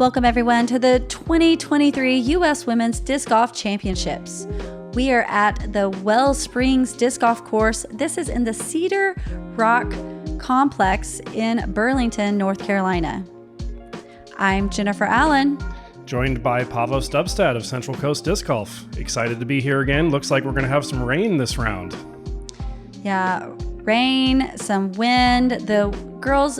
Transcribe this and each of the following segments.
Welcome everyone to the 2023 U.S. Women's Disc Golf Championships. We are at the Wellspring Disc Golf Course. This is in the Cedar Rock Complex in Burlington, North Carolina. I'm Jennifer Allen. Joined by Paavo Stubstad of Central Coast Disc Golf. Excited to be here again. Looks like we're going to have some rain this round. Yeah, rain, some wind. The girls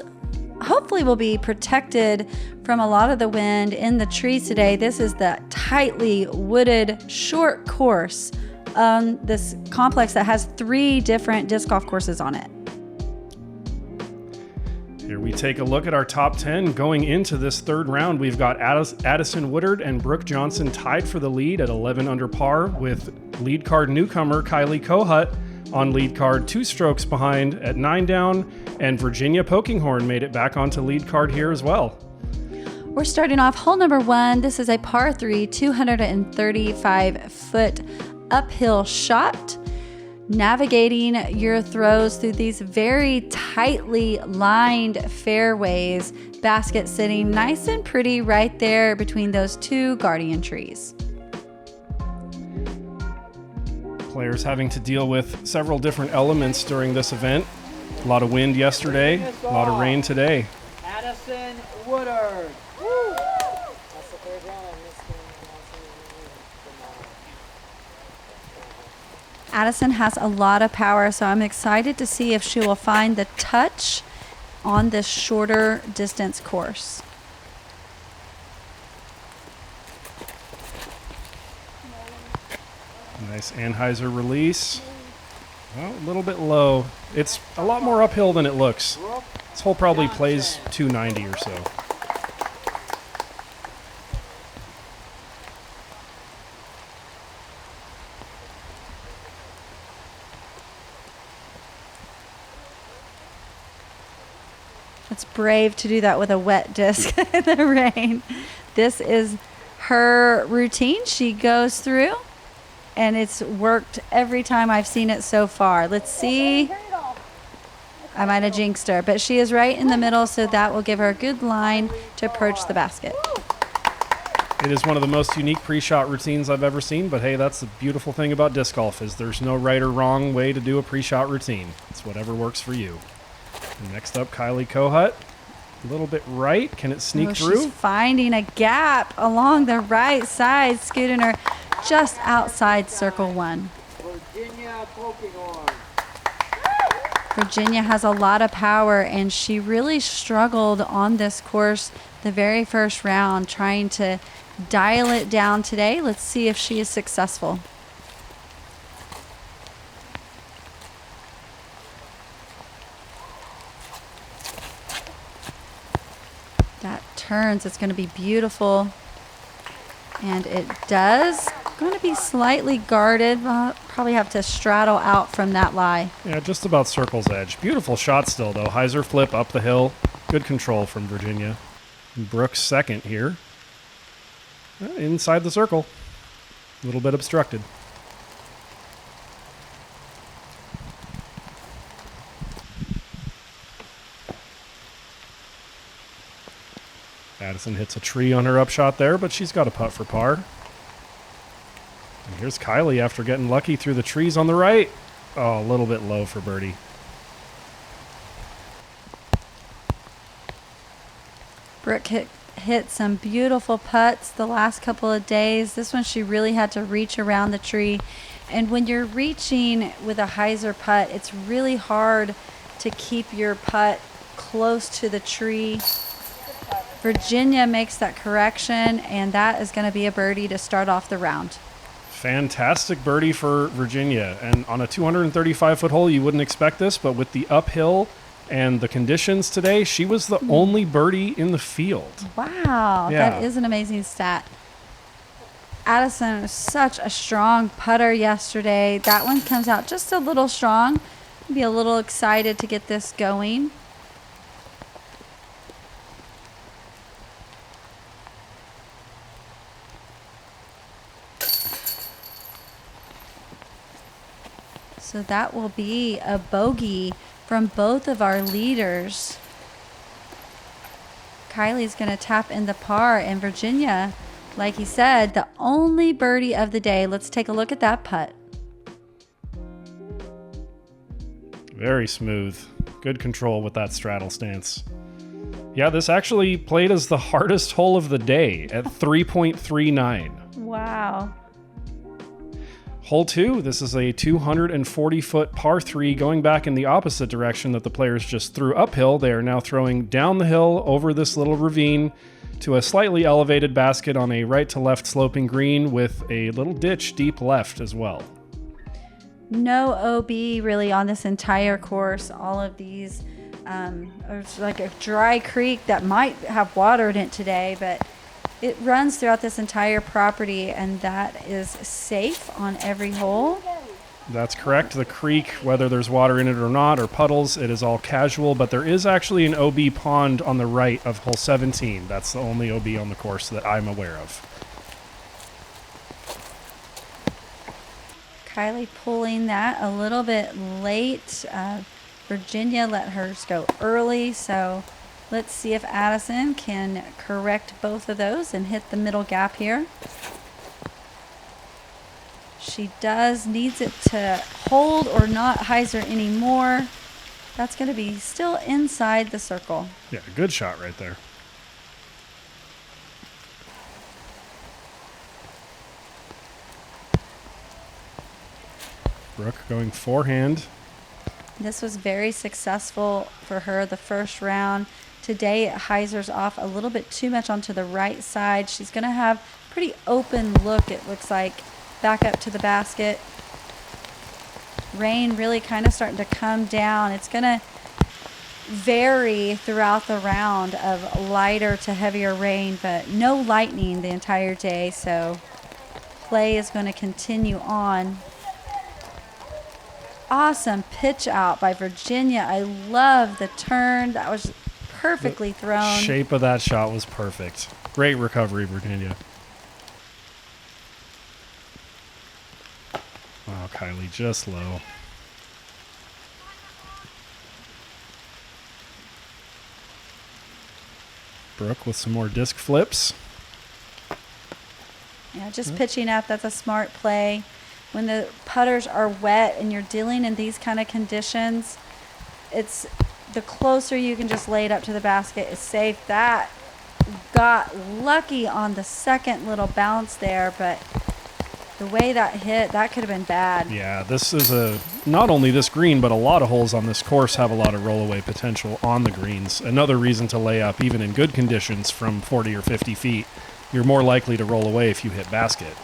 hopefully will be protected from a lot of the wind in the trees today. This is the tightly wooded short course on this complex that has 3 different disc golf courses on it. Here we take a look at our top 10 going into this third round. We've got Addison Woodard and Brook Johnson tied for the lead at 11 under par, with lead card newcomer Kohut on lead card 2 strokes behind at 9 down, and Virginia Polkinghorne made it back onto lead card here as well. We're starting off hole number 1. This is a par 3, 235-foot uphill shot. Navigating your throws through these very tightly lined fairways, basket sitting nice and pretty right there between those 2 guardian trees. Players having to deal with several different elements during this event. A lot of wind yesterday, a lot of rain today. Addison Woodard. Woo! That's the third round. I missed it. Addison has a lot of power, so I'm excited to see if she will find the touch on this shorter distance course. Nice Anheuser release. Well, a little bit low. It's a lot more uphill than it looks. This hole probably plays 290 or so. It's brave to do that with a wet disc in the rain. This is her routine. She goes through, and it's worked every time I've seen it so far. Let's see. I might have jinxed her, but she is right in the middle, so that will give her a good line to approach the basket. It is one of the most unique pre-shot routines I've ever seen, but hey, that's the beautiful thing about disc golf, is there's no right or wrong way to do a pre-shot routine. It's whatever works for you. And next up, Kohut. A little bit right. Can it sneak through? She's finding a gap along the right side, scooting her just outside circle 1. Virginia Polkinghorne. Virginia has a lot of power, and she really struggled on this course the very first round, trying to dial it down today. Let's see if she is successful. That turns. It's going to be beautiful. And it does. Going to be slightly guarded. Probably have to straddle out from that lie. Yeah, just about circle's edge. Beautiful shot still, though. Hyzer flip up the hill. Good control from Virginia. And Brook's second here. Inside the circle. A little bit obstructed. Addison hits a tree on her upshot there, but she's got a putt for par. And here's Kylie after getting lucky through the trees on the right. Oh, a little bit low for birdie. Brooke hit some beautiful putts the last couple of days. This one she really had to reach around the tree. And when you're reaching with a hyzer putt, it's really hard to keep your putt close to the tree. Virginia makes that correction, and that is going to be a birdie to start off the round. Fantastic birdie for Virginia. And on a 235-foot hole, you wouldn't expect this, but with the uphill and the conditions today, she was the only birdie in the field. Wow, Yeah. That is an amazing stat. Addison was such a strong putter yesterday. That one comes out just a little strong. Be a little excited to get this going. So that will be a bogey from both of our leaders. Kylie's going to tap in the par, and Virginia, like he said, the only birdie of the day. Let's take a look at that putt. Very smooth. Good control with that straddle stance. Yeah, this actually played as the hardest hole of the day at 3.39. Wow. Hole 2, this is a 240-foot par 3 going back in the opposite direction that the players just threw uphill. They are now throwing down the hill over this little ravine to a slightly elevated basket on a right-to-left sloping green with a little ditch deep left as well. No OB really on this entire course. All of these it's like a dry creek that might have water in it today, but it runs throughout this entire property, and that is safe on every hole. That's correct. The creek, whether there's water in it or not, or puddles, it is all casual, but there is actually an OB pond on the right of hole 17. That's the only OB on the course that I'm aware of. Kylie pulling that a little bit late. Virginia let hers go early, so let's see if Addison can correct both of those and hit the middle gap here. She needs it to hold or not hyzer anymore. That's going to be still inside the circle. Yeah, good shot right there. Brook going forehand. This was very successful for her the first round. Today it hyzers off a little bit too much onto the right side. She's going to have pretty open look, it looks like, back up to the basket. Rain really kind of starting to come down. It's going to vary throughout the round of lighter to heavier rain, but no lightning the entire day, so play is going to continue on. Awesome pitch out by Virginia. I love the turn. That was perfectly thrown. Shape of that shot was perfect. Great recovery, Virginia. Wow, Kylie just low. Brook with some more disc flips. Yeah, just pitching up. That's a smart play. When the putters are wet and you're dealing in these kind of conditions, it's the closer you can just lay it up to the basket is safe. That got lucky on the second little bounce there, but the way that hit, that could have been bad. Yeah, this is not only this green, but a lot of holes on this course have a lot of rollaway potential on the greens. Another reason to lay up, even in good conditions from 40 or 50 feet. You're more likely to roll away if you hit basket.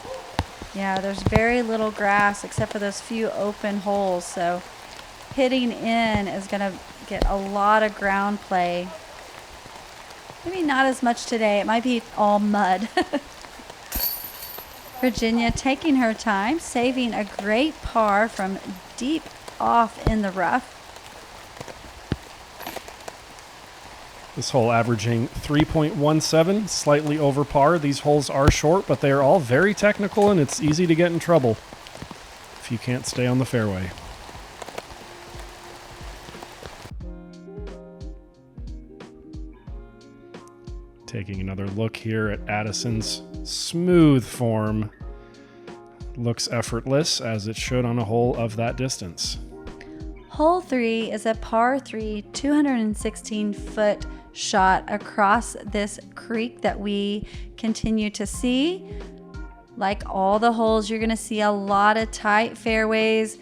Yeah, there's very little grass except for those few open holes, so hitting in is going to get a lot of ground play. Maybe not as much today. It might be all mud. Virginia taking her time, saving a great par from deep off in the rough. This hole averaging 3.17, slightly over par. These holes are short, but they are all very technical, and it's easy to get in trouble if you can't stay on the fairway. Taking another look here at Addison's smooth form. Looks effortless, as it should on a hole of that distance. Hole 3 is a par 3, 216-foot shot across this creek that we continue to see. Like all the holes, you're going to see a lot of tight fairways.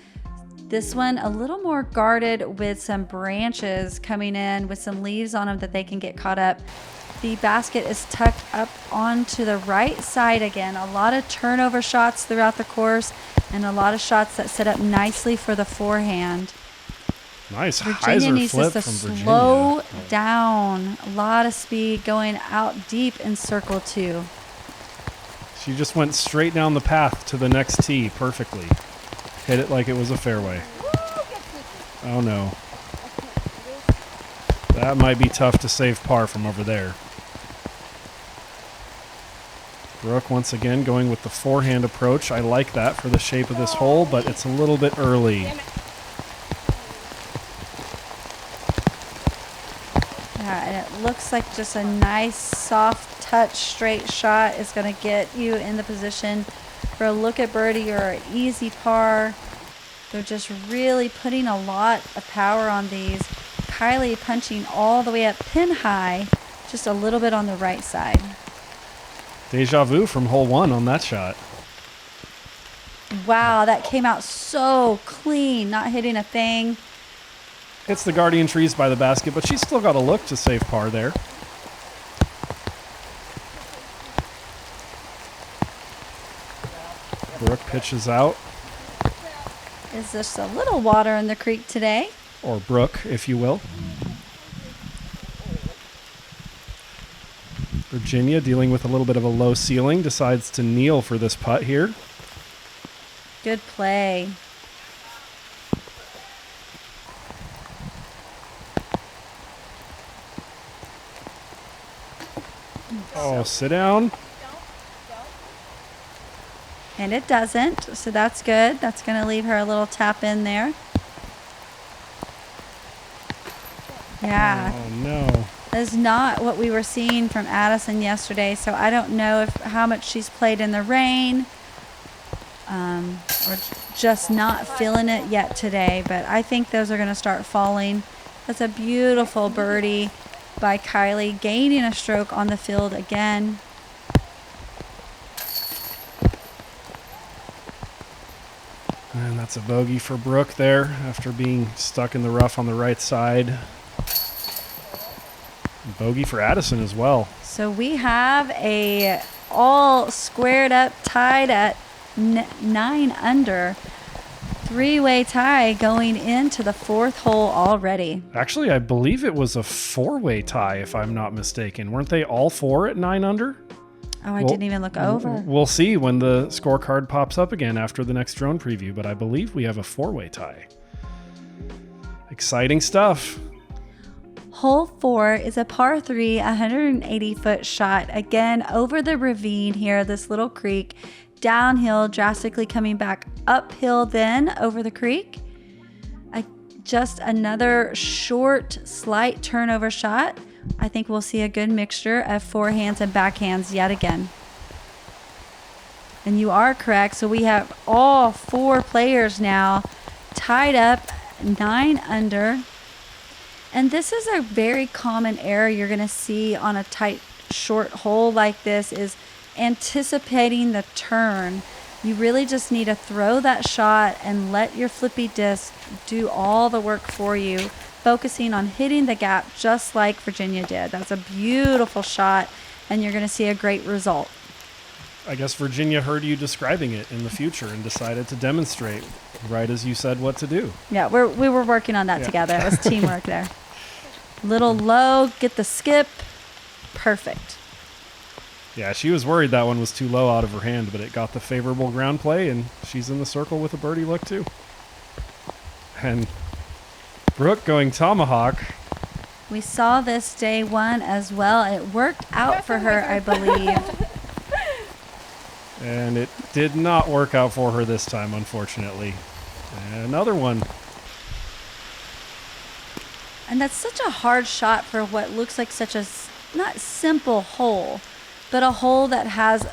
This one a little more guarded with some branches coming in with some leaves on them that they can get caught up. The basket is tucked up onto the right side again. A lot of turnover shots throughout the course and a lot of shots that set up nicely for the forehand. Nice Virginia hyzer needs flip to from Virginia. slow down. A lot of speed going out deep in circle 2. She just went straight down the path to the next tee perfectly. Hit it like it was a fairway. Oh no. That might be tough to save par from over there. Brook once again going with the forehand approach. I like that for the shape of this hole, but it's a little bit early. Yeah, and it looks like just a nice, soft touch, straight shot is going to get you in the position for a look at birdie or an easy par. They're just really putting a lot of power on these. Kylie punching all the way up pin high, just a little bit on the right side. Deja vu from hole 1 on that shot. Wow, that came out so clean, not hitting a thing. Hits the guardian trees by the basket, but she's still got a look to save par there. Brook pitches out. Is just a little water in the creek today. Or brook, if you will. Virginia, dealing with a little bit of a low ceiling, decides to kneel for this putt here. Good play. Oh, sit down. And it doesn't, so that's good. That's going to leave her a little tap in there. Yeah. Oh, no. That is not what we were seeing from Addison yesterday, so I don't know how much she's played in the rain or just not feeling it yet today, but I think those are going to start falling. That's a beautiful birdie by Kylie, gaining a stroke on the field again. And that's a bogey for Brook there after being stuck in the rough on the right side. Bogey for Addison as well. So we have a all squared up, tied at 9 under. 3-way tie going into the 4th hole already. Actually, I believe it was a 4-way tie, if I'm not mistaken. Weren't they all 4 at 9 under? Oh, I didn't even look over. We'll see when the scorecard pops up again after the next drone preview, but I believe we have a 4-way tie. Exciting stuff. Hole 4 is a par 3, 180-foot shot. Again, over the ravine here, this little creek. Downhill, drastically coming back uphill then over the creek. Just another short, slight turnover shot. I think we'll see a good mixture of forehands and backhands yet again. And you are correct. So we have all 4 players now tied up 9 under. And this is a very common error you're going to see on a tight, short hole like this is anticipating the turn. You really just need to throw that shot and let your flippy disc do all the work for you, focusing on hitting the gap just like Virginia did. That's a beautiful shot, and you're going to see a great result. I guess Virginia heard you describing it in the future and decided to demonstrate right as you said what to do. Yeah, we were working on that together. It was teamwork there. Little low, get the skip. Perfect. Yeah, she was worried that one was too low out of her hand, but it got the favorable ground play, and she's in the circle with a birdie look too. And Brook going tomahawk. We saw this day 1 as well. It worked out for her, I believe. And it did not work out for her this time, unfortunately. And another one. And that's such a hard shot for what looks like such a not simple hole, but a hole that has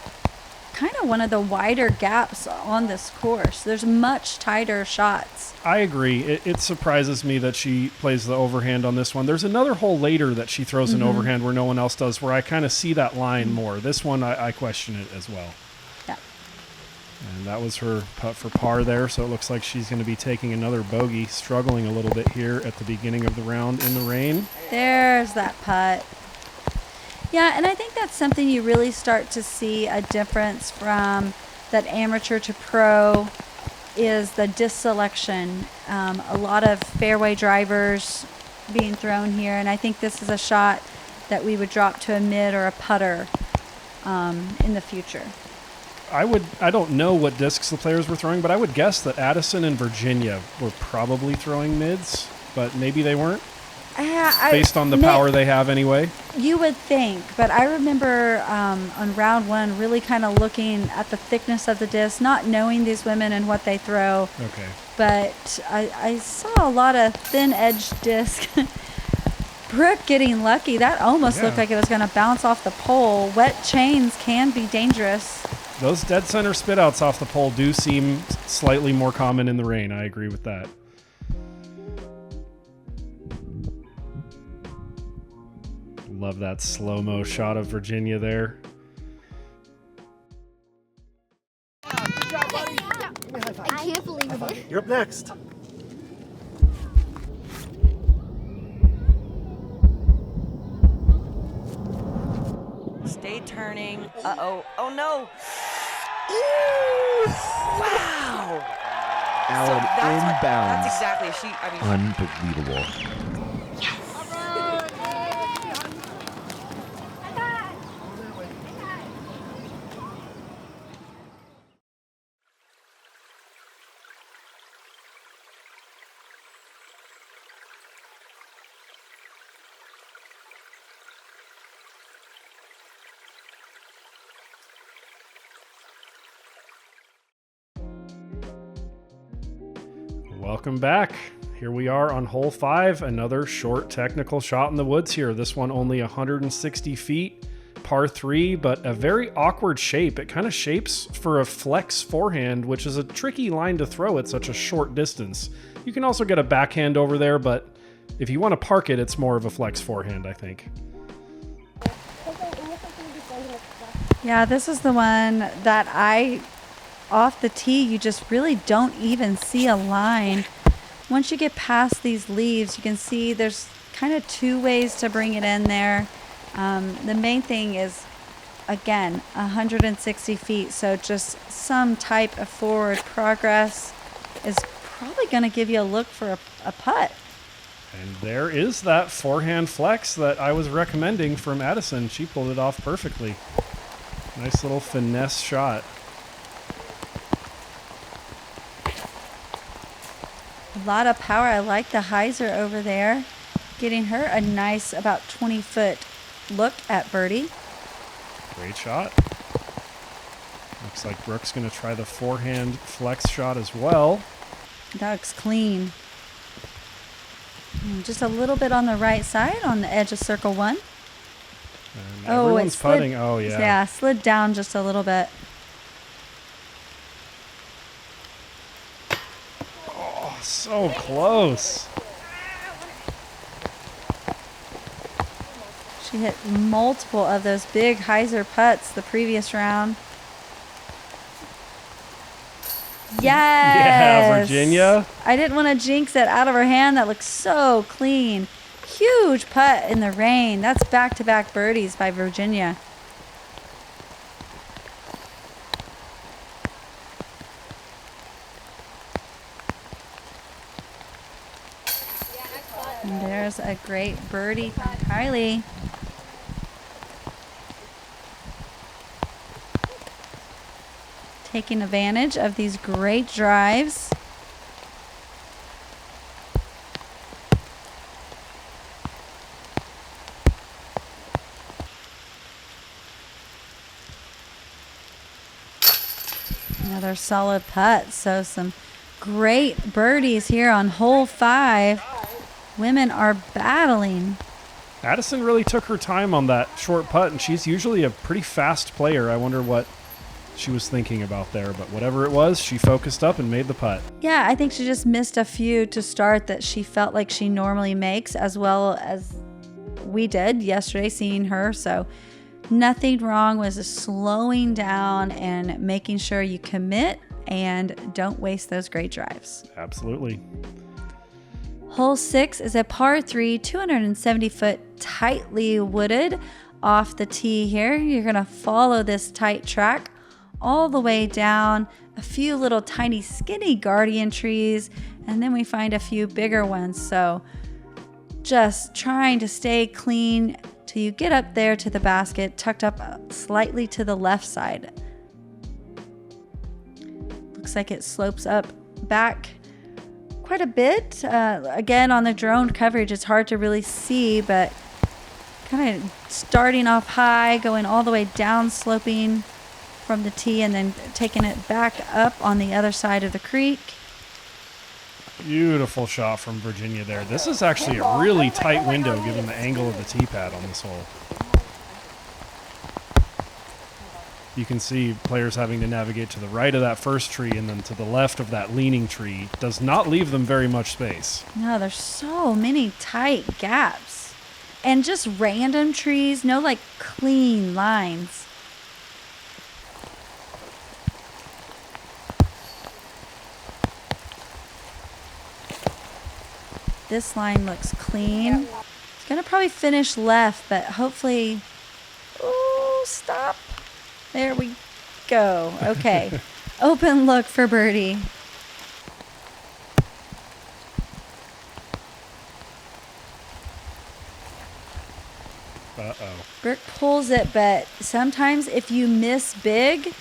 kind of one of the wider gaps on this course. There's much tighter shots. I agree. It surprises me that she plays the overhand on this one. There's another hole later that she throws an overhand where no one else does, where I kind of see that line more. This one, I question it as well. Yeah. And that was her putt for par there, so it looks like she's going to be taking another bogey, struggling a little bit here at the beginning of the round in the rain. There's that putt. Yeah, and I think that's something you really start to see a difference from that amateur to pro is the disc selection. A lot of fairway drivers being thrown here, and I think this is a shot that we would drop to a mid or a putter in the future. I don't know what discs the players were throwing, but I would guess that Addison and Virginia were probably throwing mids, but maybe they weren't. Based on the power they have anyway. You would think, but I remember on round 1 really kind of looking at the thickness of the disc, not knowing these women and what they throw. Okay. But I saw a lot of thin edge disc Brooke getting lucky. That almost looked like it was going to bounce off the pole. Wet chains can be dangerous. Those dead center spit outs off the pole do seem slightly more common in the rain. I agree with that. Love that slow-mo shot of Virginia there. Good job, buddy. I can't believe it. You're up next. Stay turning. Uh-oh. Oh, no. Ooh. Wow. Alan inbounds. That's exactly. Unbelievable. Welcome back. Here we are on hole 5, another short technical shot in the woods here. This one only 160 feet, par 3, but a very awkward shape. It kind of shapes for a flex forehand, which is a tricky line to throw at such a short distance. You can also get a backhand over there, but if you want to park it, it's more of a flex forehand, I think. Yeah, this is the one that off the tee, you just really don't even see a line. Once you get past these leaves, you can see there's kind of 2 ways to bring it in there. The main thing is, again, 160 feet, so just some type of forward progress is probably going to give you a look for a putt. And there is that forehand flex that I was recommending from Addison. She pulled it off perfectly. Nice little finesse shot. A lot of power. I like the hyzer over there, getting her a nice about 20-foot look at birdie. Great shot. Looks like Brooke's going to try the forehand flex shot as well. That looks clean. Just a little bit on the right side on the edge of circle 1. And everyone's putting. Oh, yeah. Yeah, slid down just a little bit. Oh, so close. She hit multiple of those big hyzer putts the previous round. Yes! Yeah, Virginia. I didn't want to jinx it out of her hand. That looks so clean. Huge putt in the rain. That's back-to-back birdies by Virginia. And there's a great birdie from Kylie. Taking advantage of these great drives. Another solid putt. So some great birdies here on hole 5. Women are battling. Addison really took her time on that short putt, and she's usually a pretty fast player. I wonder what she was thinking about there, but whatever it was, she focused up and made the putt. Yeah, I think she just missed a few to start that she felt like she normally makes, as well as we did yesterday seeing her. So nothing wrong with just slowing down and making sure you commit and don't waste those great drives. Absolutely. Hole 6 is a par 3, 270-foot, tightly wooded off the tee here. You're going to follow this tight track all the way down, a few little tiny skinny guardian trees, and then we find a few bigger ones. So just trying to stay clean till you get up there to the basket, tucked up slightly to the left side. Looks like it slopes up back quite a bit. Again, on the drone coverage, it's hard to really see, but kind of starting off high, going all the way down, sloping from the tee, and then taking it back up on the other side of the creek. Beautiful shot from Virginia there. This is actually a really tight window given the angle of the tee pad on this hole. You can see players having to navigate to the right of that first tree and then to the left of that leaning tree. Does not leave them very much space. No, there's so many tight gaps. And just random trees, no like clean lines. This line looks clean. It's gonna probably finish left, but hopefully, ooh, stop. There we go. Okay. Open look for birdie. Uh-oh. Brooke pulls it, but sometimes if you miss big,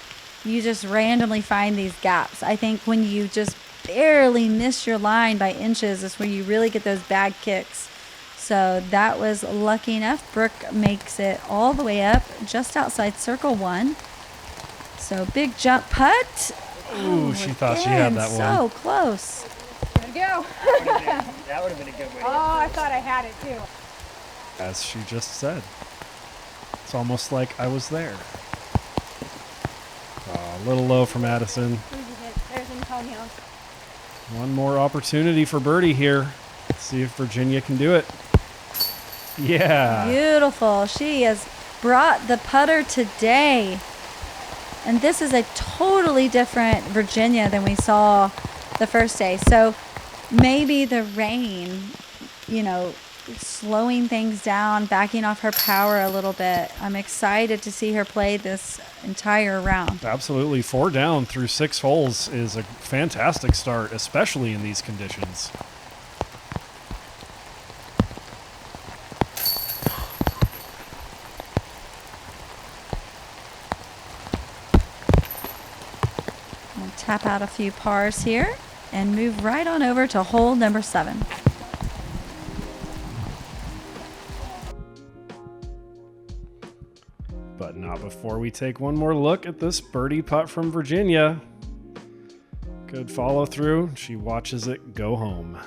you just randomly find these gaps. I think when you just barely miss your line by inches is where you really get those bad kicks. So that was lucky enough. Brooke makes it all the way up just outside circle 1. So big jump putt. Ooh, she thought she had that one. So close. There we go. That would have been a good way. Oh, I thought I had it too. As she just said. It's almost like I was there. Oh, a little low from Addison. There's Antonio. One more opportunity for birdie here. Let's see if Virginia can do it. Yeah. Beautiful. She has brought the putter today. And this is a totally different Virginia than we saw the first day. So maybe the rain, you know, slowing things down, backing off her power a little bit. I'm excited to see her play this entire round. Absolutely. 4 down through 6 holes is a fantastic start, especially in these conditions. We'll tap out a few pars here and move right on over to hole number 7. But not before we take one more look at this birdie putt from Virginia. Good follow through. She watches it go home.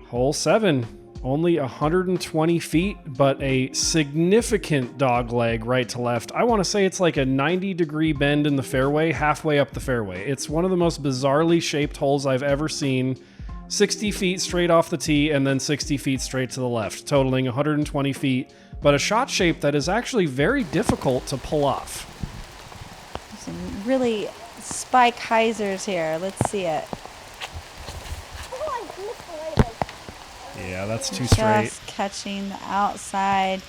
Hole 7, only 120 feet, but a significant dog leg right to left. I want to say it's like a 90-degree bend in the fairway, halfway up the fairway. It's one of the most bizarrely shaped holes I've ever seen. 60 feet straight off the tee and then 60 feet straight to the left, totaling 120 feet, but a shot shape that is actually very difficult to pull off. Some really spike hyzers here. Let's see it. Yeah, that's too straight. Just catching the outside.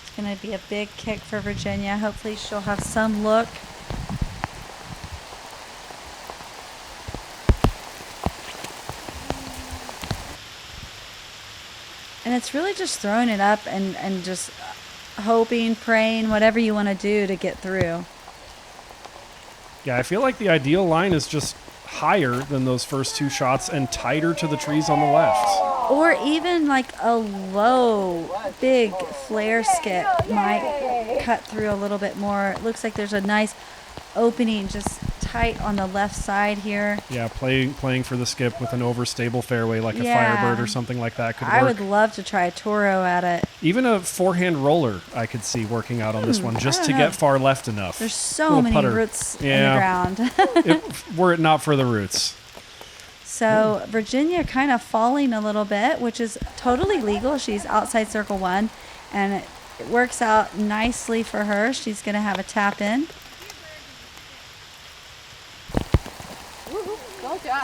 It's going to be a big kick for Virginia. Hopefully she'll have some look. And it's really just throwing it up and just hoping, praying, whatever you want to do to get through. Yeah, I feel like the ideal line is just higher than those first 2 shots and tighter to the trees on the left. Or even like a low, big flare skip might cut through a little bit more. It looks like there's a nice opening just tight on the left side here. Yeah, playing for the skip with an overstable fairway like a Firebird or something like that could work. I would love to try a Toro at it. Even a forehand roller I could see working out on this one just to get far left enough. There's so many roots in the ground. Were it not for the roots. So Virginia kind of falling a little bit, which is totally legal. She's outside circle 1, and it works out nicely for her. She's going to have a tap in.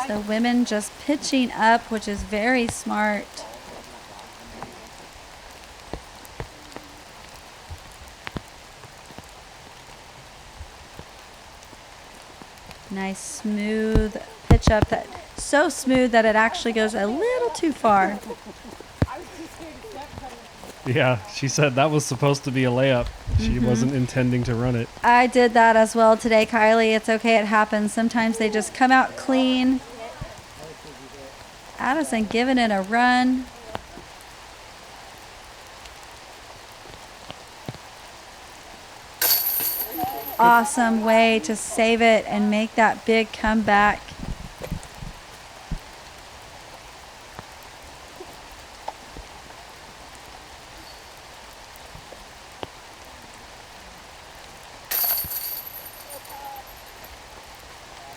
So women just pitching up, which is very smart. Nice smooth pitch up, that so smooth that it actually goes a little too far. Yeah, she said that was supposed to be a layup. She wasn't intending to run it. I did that as well today, Kylie. It's okay, it happens. Sometimes they just come out clean. Addison giving it a run. awesome way to save it and make that big comeback.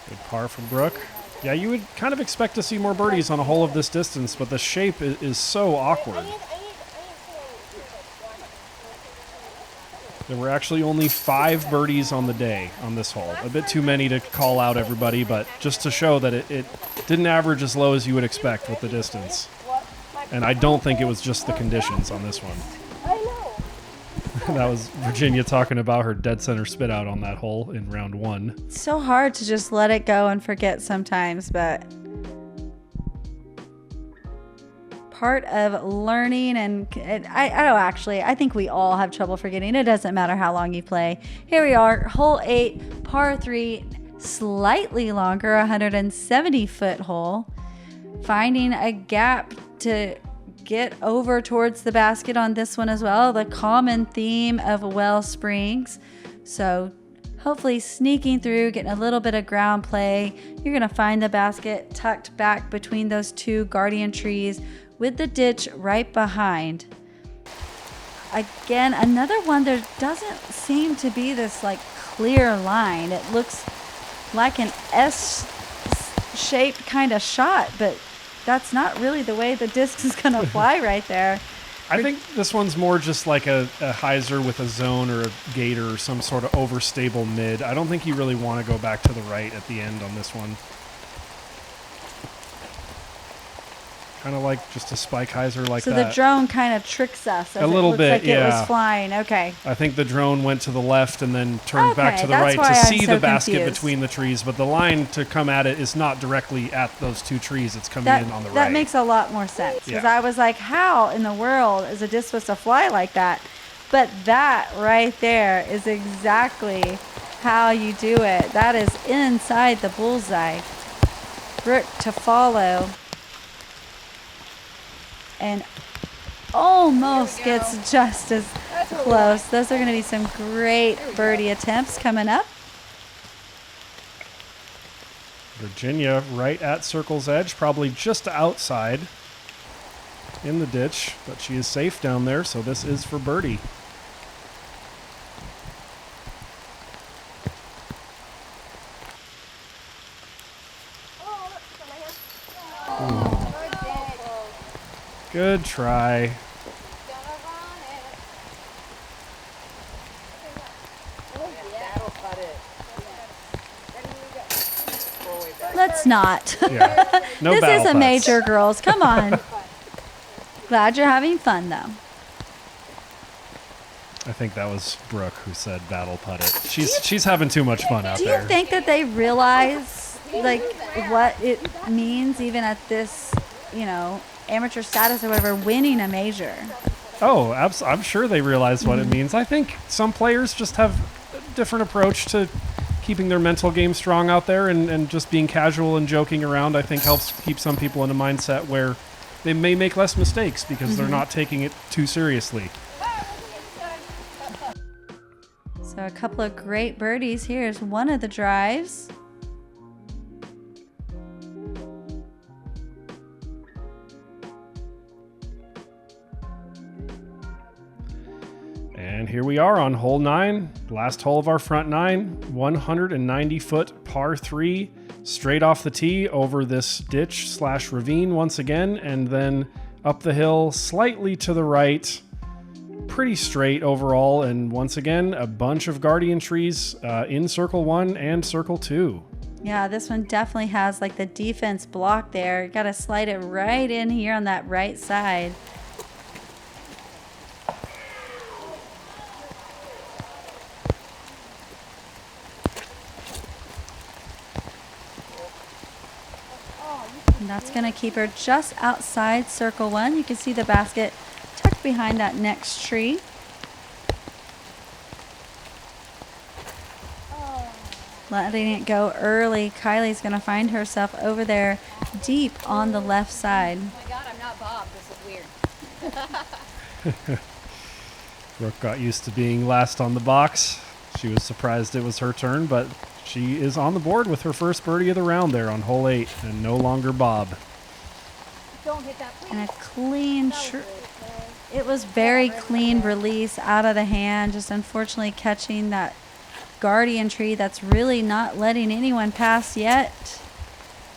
Good par from Brook. Yeah, you would kind of expect to see more birdies on a hole of this distance, but the shape is so awkward. There were actually only 5 birdies on the day on this hole. A bit too many to call out everybody, but just to show that it didn't average as low as you would expect with the distance. And I don't think it was just the conditions on this one. That was Virginia talking about her dead center spit out on that hole in round 1. It's so hard to just let it go and forget sometimes, but part of learning, and I think we all have trouble forgetting. It doesn't matter how long you play. Here we are, hole 8, par 3, slightly longer, 170-foot hole. Finding a gap to get over towards the basket on this one as well. The common theme of Wellsprings. So hopefully sneaking through, getting a little bit of ground play. You're going to find the basket tucked back between those 2 guardian trees with the ditch right behind. Again, another one, there doesn't seem to be this like clear line. It looks like an S-shaped kind of shot, but that's not really the way the disc is going to fly right there. I think this one's more just like a hyzer with a zone or a gator or some sort of overstable mid. I don't think you really want to go back to the right at the end on this one. Kind of like just a spike hyzer like that. So the drone kind of tricks us. A little bit, like yeah. It was flying. Okay. I think the drone went to the left and then turned back to the that's right why to I'm see so the basket confused. between the trees, but the line to come at it is not directly at those 2 trees. It's coming in on the right. That makes a lot more sense, because Yeah. I was like, how in the world is a disc supposed to fly like that? But that right there is exactly how you do it. That is inside the bullseye. Brook to follow. And almost gets just as close. Those are going to be some great birdie attempts coming up. Virginia right at circle's edge, probably just outside in the ditch, but she is safe down there, so this is for birdie. Good try. Let's not. Yeah. No This battle is a putts. major, girls. Come on. Glad you're having fun, though. I think that was Brooke who said battle putt it. She's having too much fun out Do you there. think that they realize, like, what it means even at this, amateur status or whatever, winning a major? Oh, I'm sure they realize what it means. I think some players just have a different approach to keeping their mental game strong out there, and just being casual and joking around, I think, helps keep some people in a mindset where they may make less mistakes because they're not taking it too seriously. So a couple of great birdies. Here's one of the drives. And here we are on hole 9, last hole of our front 9, 190-foot par 3, straight off the tee over this ditch/ravine once again, and then up the hill slightly to the right. Pretty straight overall, and once again, a bunch of guardian trees in circle 1 and circle 2. Yeah, this one definitely has like the defense block there. You got to slide it right in here on that right side. And that's going to keep her just outside circle 1. You can see the basket tucked behind that next tree. Letting it go early. Kylie's going to find herself over there deep on the left side. Oh my god, I'm not Bob. This is weird. Brooke got used to being last on the box. She was surprised it was her turn, but she is on the board with her first birdie of the round there on hole 8, and no longer Bob. Don't hit that, please. And a clean, it was very clean release out of the hand, just unfortunately catching that guardian tree that's really not letting anyone pass yet.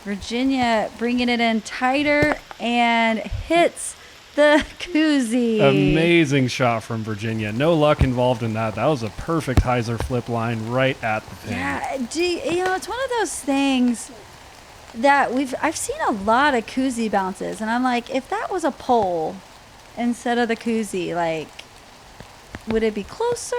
Virginia bringing it in tighter and hits the koozie. Amazing shot from Virginia. No luck involved in that. That was a perfect hyzer flip line right at the pin. Yeah, it's one of those things that I've seen a lot of koozie bounces, and I'm like, if that was a pole instead of the koozie, like, would it be closer?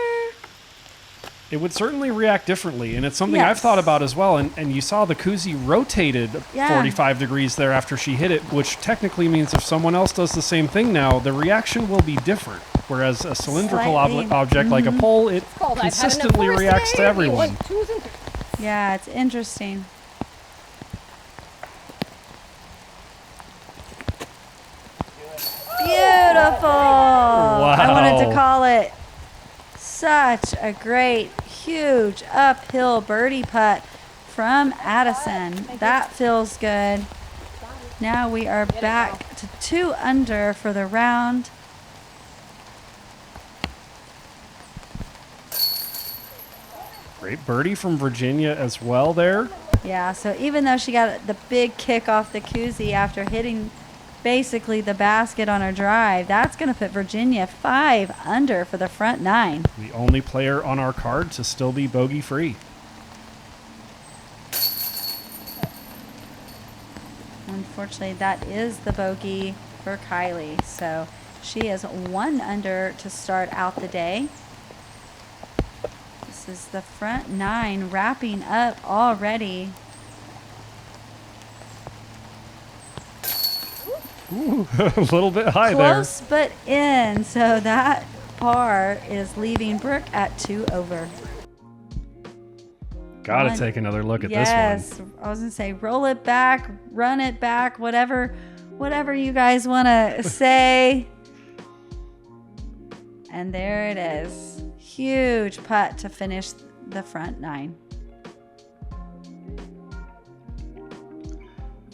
It would certainly react differently, and it's something Yes. I've thought about as well. And you saw the koozie rotated 45 degrees there after she hit it, which technically means if someone else does the same thing now, the reaction will be different. Whereas a cylindrical Slightly. object like a pole, it Called, "I've had enough consistently force reacts today." to everyone. 1, 2s, and 3s. Yeah, it's interesting. Beautiful. I wanted to call it such a great, huge uphill birdie putt from Addison. That feels good. Now we are back to 2 under for the round. Great birdie from Virginia as well there. Yeah, so even though she got the big kick off the koozie after hitting basically the basket on her drive, that's going to put Virginia 5 under for the front 9. The only player on our card to still be bogey free. Unfortunately, that is the bogey for Kylie. So she is 1 under to start out the day. This is the front 9 wrapping up already. Ooh, a little bit high there. Close but in. So that par is leaving Brook at 2 over. Gotta One- take another look at this Yes, I was gonna say roll it back, run it back, whatever you guys want to say. And there it is, huge putt to finish the front 9.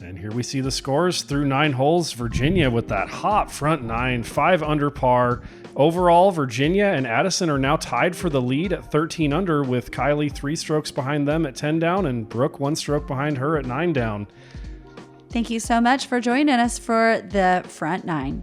And here we see the scores through 9 holes. Virginia with that hot front 9, 5 under par. Overall, Virginia and Addison are now tied for the lead at 13 under, with Kylie 3 strokes behind them at 10 down and Brooke 1 stroke behind her at 9 down. Thank you so much for joining us for the front 9.